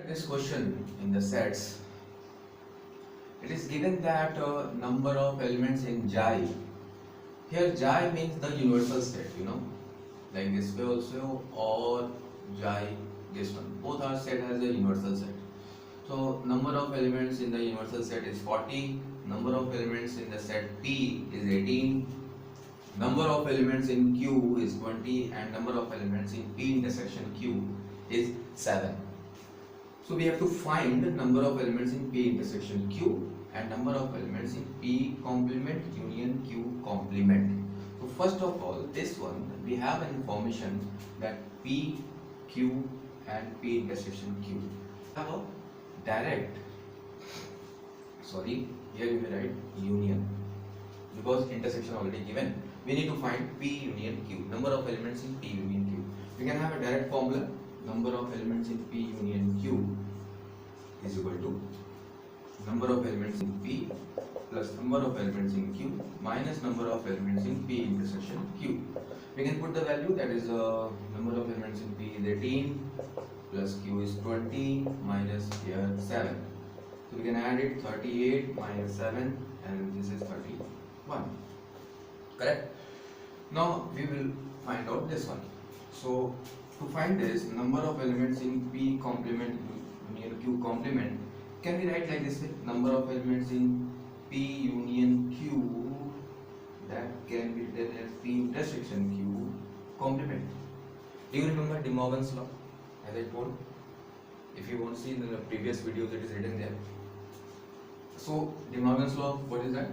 This question in the sets, it is given that number of elements in Jai. Here Jai means the universal set, like this way also, or Jai, this one. Both are set as a universal set. So number of elements in the universal set is 40. Number of elements in the set P is 18. Number of elements in Q is 20, and number of elements in P intersection Q is 7. So we have to find number of elements in P intersection Q and number of elements in P complement union Q complement. So first of all, this one we have an information that P, Q and P intersection Q have a direct, here you will write union because intersection already given. We need to find P union Q, number of elements in P union Q. We can have a direct formula. Number of elements in P union Q is equal to number of elements in P plus number of elements in Q minus number of elements in P intersection Q. We can put the value, that is number of elements in P is 18 plus Q is 20 minus here 7. So we can add it, 38 minus 7, and this is 31. Correct? Now we will find out this one. So to find this, number of elements in P complement union Q complement, can we write like this way? Number of elements in P union Q, that can be written as P intersection Q complement. Do you remember De Morgan's law? As I told, if you want to see in the previous videos, it is written there. So De Morgan's law, what is that?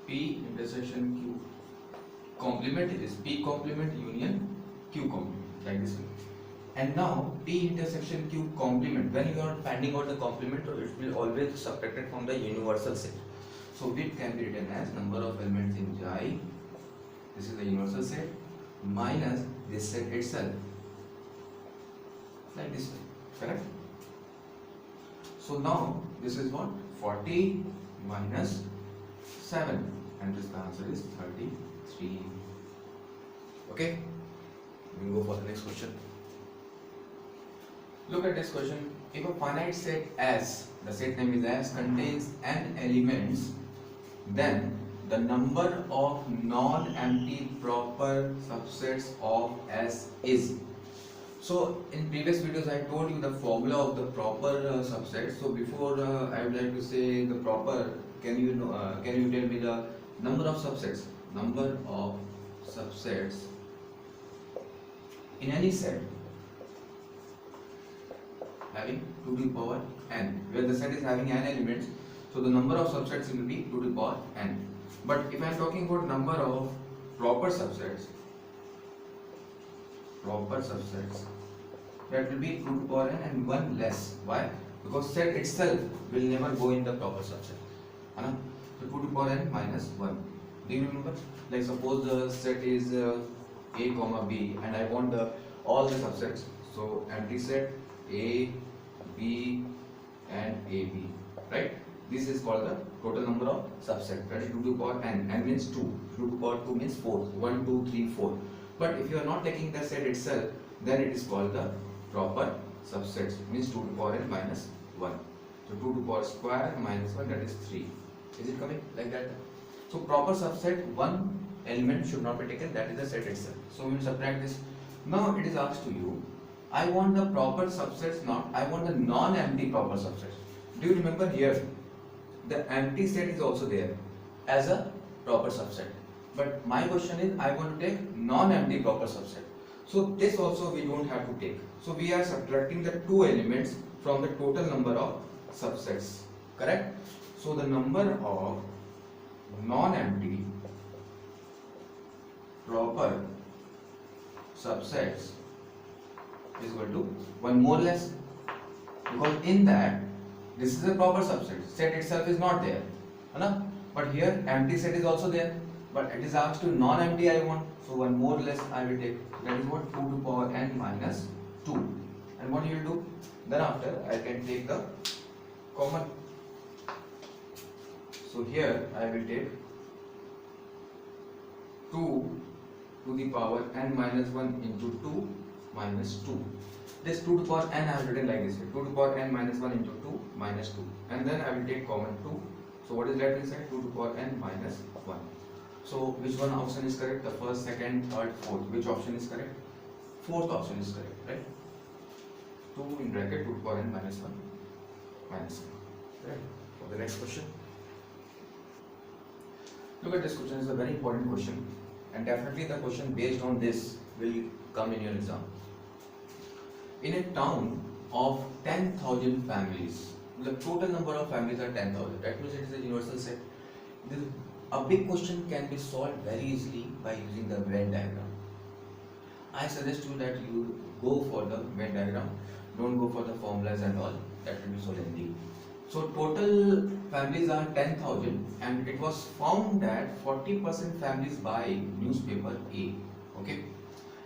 P intersection Q complement is P complement union Q complement, like this way. And now P intersection Q complement, when you are finding out the complement, it will always be subtracted from the universal set. So it can be written as number of elements in Jai, this is the universal set, minus this set itself, like this way. Correct? So now this is what? 40 minus 7, and this answer is 33. Okay, we will go for the next question. Look at this question. If a finite set S, the set name is S, contains n elements, then the number of non-empty proper subsets of S is. So in previous videos I told you the formula of the proper subset. So before I would like to say the proper, can you tell me the number of subsets? Number of subsets in any set having 2 to the power n, where the set is having n elements, so the number of subsets will be 2 to the power n. But if I am talking about number of proper subsets, that will be 2 to the power n and 1 less. Why? Because set itself will never go in the proper subset. So 2 to the power n minus 1. Do you remember? Like suppose the set is A comma B and I want all the subsets. So empty set A, B and AB, right? This is called the total number of subsets. That is 2 to the power n. N means 2. 2 to the power 2 means 4. 1, 2, 3, 4. But if you are not taking the set itself, then it is called the proper subsets. Means 2 to the power n minus 1. So 2 to the power square minus 1, that is 3. Is it coming like that? So proper subset, one element should not be taken, that is the set itself. So we will subtract this. Now it is asked to you, I want the proper subsets, I want the non-empty proper subsets. Do you remember here, the empty set is also there as a proper subset. But my question is, I want to take non-empty proper subset. So this also we don't have to take. So we are subtracting the 2 elements from the total number of subsets. Correct? So the number of non-empty proper subsets is equal to 1 more less, because in that this is a proper subset, set itself is not there, but here empty set is also there, but it is asked to non-empty I want, so 1 more less I will take, that is what? 2 to the power n minus 2. And what you will do? Then after I can take the common. So here I will take 2 to the power n minus 1 into 2 minus 2. This 2 to the power n I have written like this. 2 to the power n minus 1 into 2 minus 2. And then I will take common 2. So what is left inside? 2 to the power n minus 1. So which one option is correct? The first, second, third, fourth. Which option is correct? Fourth option is correct, right? 2 in bracket 2 to the power n minus 1 minus 1. Right. For the next question. Look at this question. It's a very important question. And definitely the question based on this will come in your exam. In a town of 10,000 families, the total number of families are 10,000. That means it is a universal set. A big question can be solved very easily by using the Venn diagram. I suggest you that you go for the Venn diagram. Don't go for the formulas and all. That will be so lengthy. So total families are 10,000 and it was found that 40% families buy newspaper A. Okay.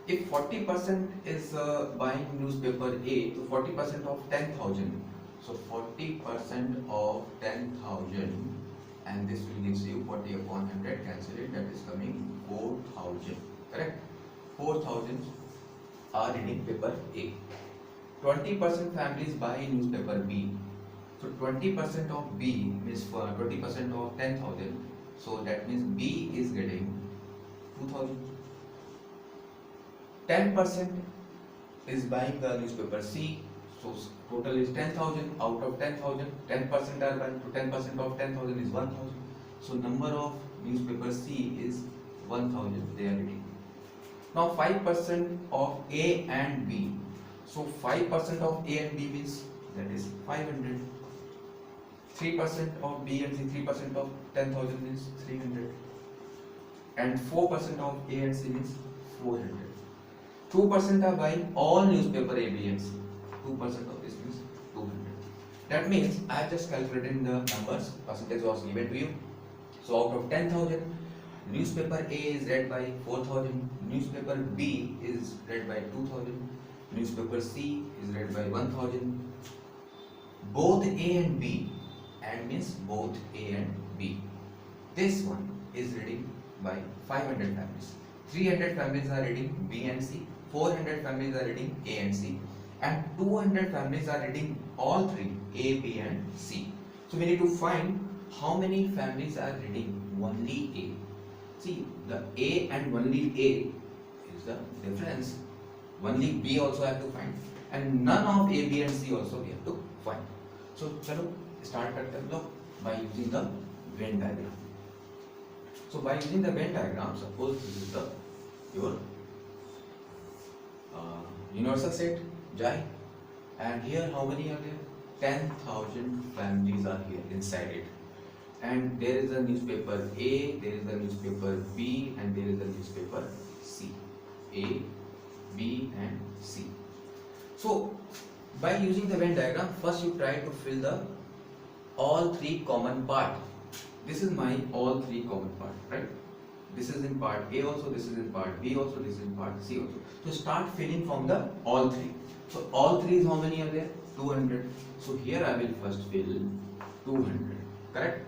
If 40% is buying newspaper A, so 40% of 10,000. So 40% of 10,000 and this will give you 40 upon 100, cancel it, that is coming 4,000. Correct? 4,000 are reading paper A. 20% families buy newspaper B. So 20% of B means 20% of 10,000. So that means B is getting 2,000. 10% is buying the newspaper C. So total is 10,000. Out of 10,000, 10% are buying. So 10% of 10,000 is 1,000. So number of newspaper C is 1,000. They are reading. Now 5% of A and B. So 5% of A and B means that is 500. 3% of B and C, 3% of 10,000 means 300. And 4% of A and C means 400. 2% are buying all newspaper A, B and C. 2% of this means 200. That means I have just calculated the numbers, percentage was given to you. So out of 10,000, newspaper A is read by 4,000, newspaper B is read by 2,000, newspaper C is read by 1,000. Both A and B, and means both A and B. This one is reading by 500 families. 300 families are reading B and C, 400 families are reading A and C, and 200 families are reading all three, A, B and C. So we need to find how many families are reading only A. See, the A and only A is the difference. Only B also have to find, and none of A, B and C also we have to find. So chalo start करते हैं लोग by using the Venn diagram. So by using the Venn diagram, suppose this is the your universal set Jai, and here how many are there? 10,000 families are here inside it, and there is a newspaper A, there is a newspaper B, and there is a newspaper C. A, B, and C. So by using the Venn diagram, first you try to fill the all three common part. This is my all three common part, right? This is in part A also, this is in part B also, this is in part C also. So start filling from the all three. So all three is how many are there? 200. So here I will first fill 200. Correct?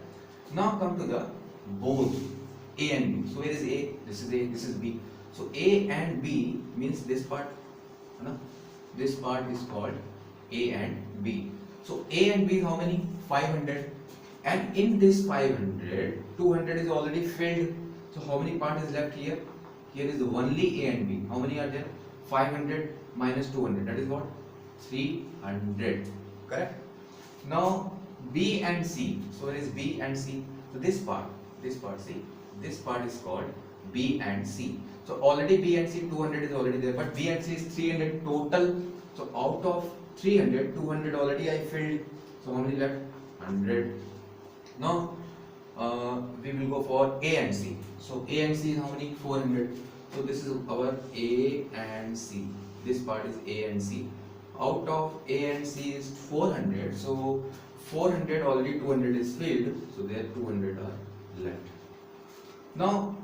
Now come to the both A and B. So where is A? This is A, this is B. So A and B means this part. This part is called A and B. So A and B is how many? 500. And in this 500, 200 is already filled. So how many part is left here? Here is only A and B. How many are there? 500 minus 200. That is what? 300. Correct? Now B and C. So where is B and C? So this part C. This part is called B and C. So already B and C 200 is already there, but B and C is 300 total. So out of 300, 200 already I filled. So how many left? 100. Now we will go for A and C. So A and C is how many? 400. So this is our A and C. This part is A and C. Out of A and C is 400. So 400 already 200 is filled. So there 200 are left. Now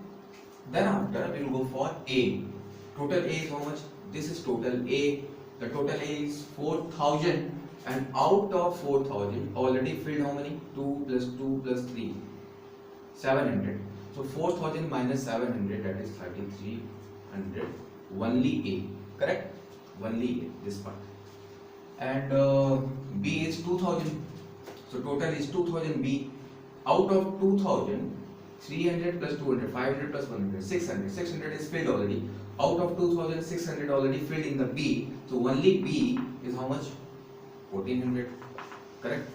then after we will go for A. Total A is how much? This is total A. The total A is 4,000, and out of 4,000 already filled how many? 2 plus 2 plus 3, 700. So 4,000 minus 700, that is 3,300. Only A. Correct? Only A. This part. and B is 2000. So total is 2000 B. Out of 2000, 300 plus 200, 500 plus 100, 600. 600 is filled already. Out of 2000, 600 already filled in the B. So only B is how much? 1400. Correct?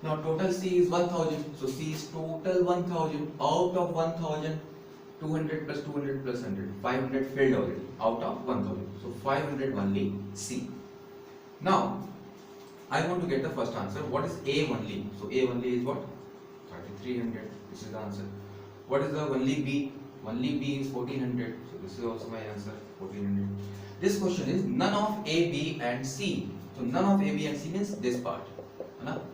Now total C is 1000. So C is total 1000. Out of 1000, 200 plus 200 plus 100, 500 filled already. Out of 1000. So 500 only C. Now I want to get the first answer. What is A only? So A only is what? 3300. This is the answer. What is the only B? Only B is 1400. So this is also my answer. 1400. This question is none of A, B and C. So none of A, B and C means this part.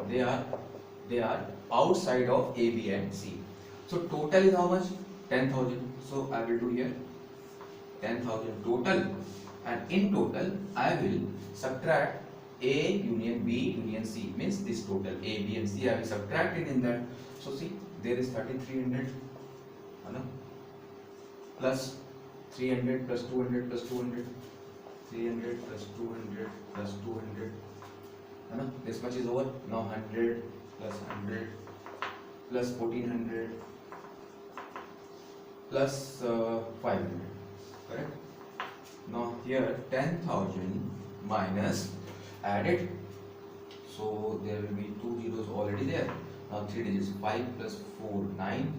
They are outside of A, B and C. So total is how much? 10,000. So I will do here 10,000 total, and in total I will subtract A union B union C, means this total A, B and C I will subtract it in that. So see, there is 3300 plus 300 plus 200 plus 200, 300 plus 200 plus 200, this much is over. Now 100 plus 100 plus 1400 plus 500. Correct? Now here 10,000 minus, add it. So there will be two zeros already there. Now 3 digits, 5 plus 4, 9,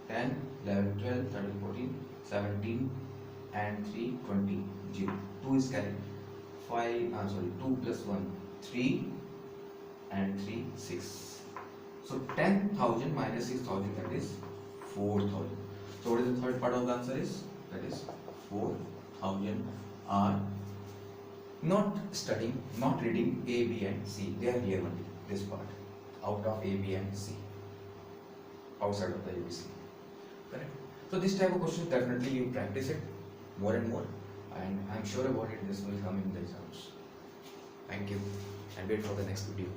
10, 11, 12, 13, 14, 17 and 3, 20, 0. 2 is carried. 2 plus 1, 3 and 3, 6. So 10,000 minus 6,000, that is 4,000. So what is the third part of the answer is? That is 4,000 are not studying, not reading A, B and C. They are here only, this part, out of A, B and C, outside of the ABC. Correct? So this type of question, definitely you practice it more and more, and I am sure about it, this will come in the exams. Thank you, and wait for the next video.